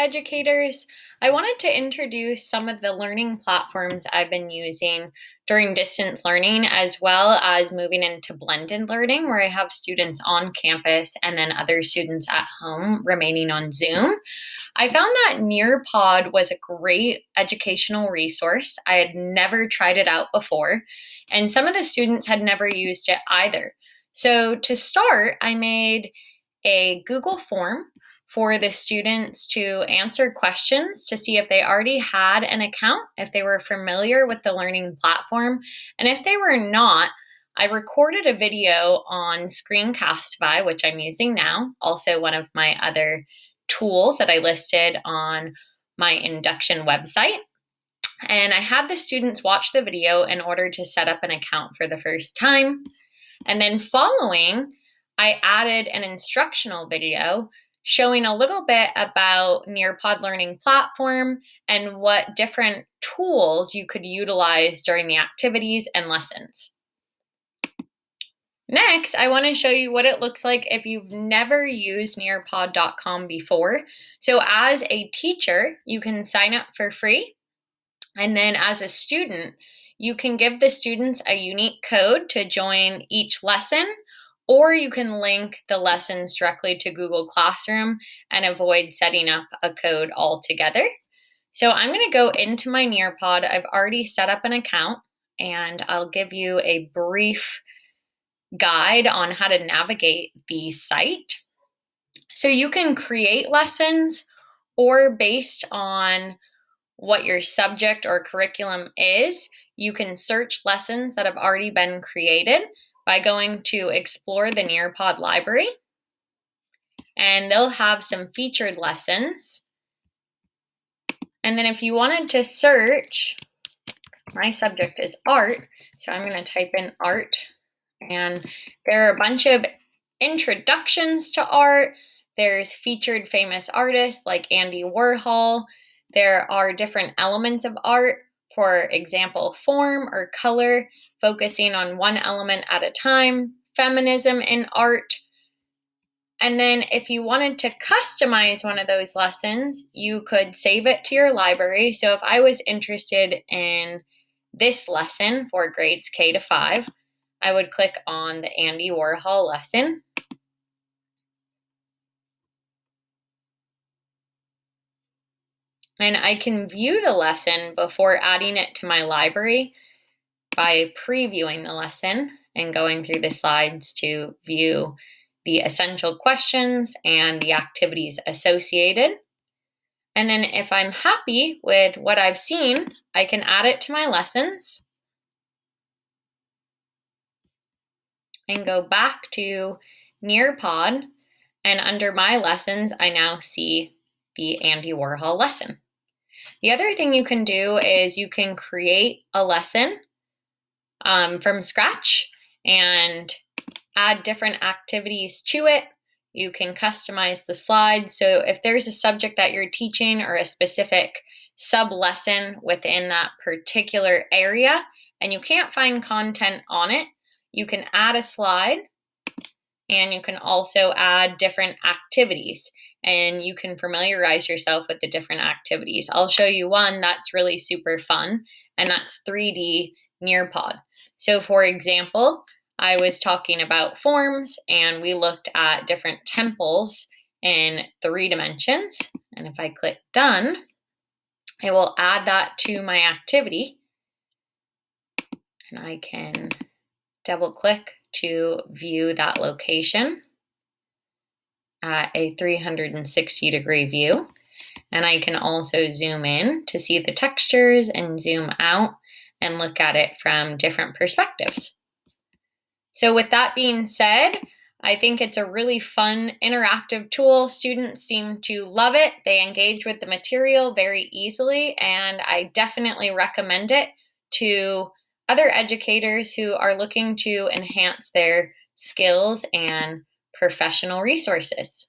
educators. I wanted to introduce some of the learning platforms I've been using during distance learning, as well as moving into blended learning, where I have students on campus and then other students at home remaining on Zoom. I found that Nearpod was a great educational resource. I had never tried it out before, and some of the students had never used it either. So to start, I made a Google form for the students to answer questions to see if they already had an account, if they were familiar with the learning platform, and if they were not, I recorded a video on Screencastify, which I'm using now, also one of my other tools that I listed on my induction website. And I had the students watch the video in order to set up an account for the first time. And then following, I added an instructional video showing a little bit about Nearpod Learning Platform and what different tools you could utilize during the activities and lessons. Next, I want to show you what it looks like if you've never used Nearpod.com before. So as a teacher, you can sign up for free. And then as a student, you can give the students a unique code to join each lesson, or you can link the lessons directly to Google Classroom and avoid setting up a code altogether. So I'm going to go into my Nearpod. I've already set up an account, and I'll give you a brief guide on how to navigate the site. So you can create lessons, or based on what your subject or curriculum is, you can search lessons that have already been created by going to Explore the Nearpod library. And they'll have some featured lessons. And then if you wanted to search, my subject is art, so I'm going to type in art. And there are a bunch of introductions to art. There's featured famous artists like Andy Warhol. There are different elements of art, for example, form or color, focusing on one element at a time, feminism in art. And then if you wanted to customize one of those lessons, you could save it to your library. So if I was interested in this lesson for grades K to 5, I would click on the Andy Warhol lesson. And I can view the lesson before adding it to my library by previewing the lesson and going through the slides to view the essential questions and the activities associated. And then if I'm happy with what I've seen, I can add it to my lessons and go back to Nearpod, and under my lessons, I now see the Andy Warhol lesson. The other thing you can do is you can create a lesson from scratch and add different activities to it. You can customize the slides. So if there's a subject that you're teaching or a specific sub-lesson within that particular area and you can't find content on it, you can add a slide, and you can also add different activities, and you can familiarize yourself with the different activities. I'll show you one that's really super fun, and that's 3D Nearpod. So for example, I was talking about forms, and we looked at different temples in 3 dimensions. And if I click done, it will add that to my activity. And I can double click to view that location at a 360-degree view. And I can also zoom in to see the textures and zoom out and look at it from different perspectives. So with that being said, I think it's a really fun interactive tool. Students seem to love it. They engage with the material very easily, and I definitely recommend it to other educators who are looking to enhance their skills and professional resources.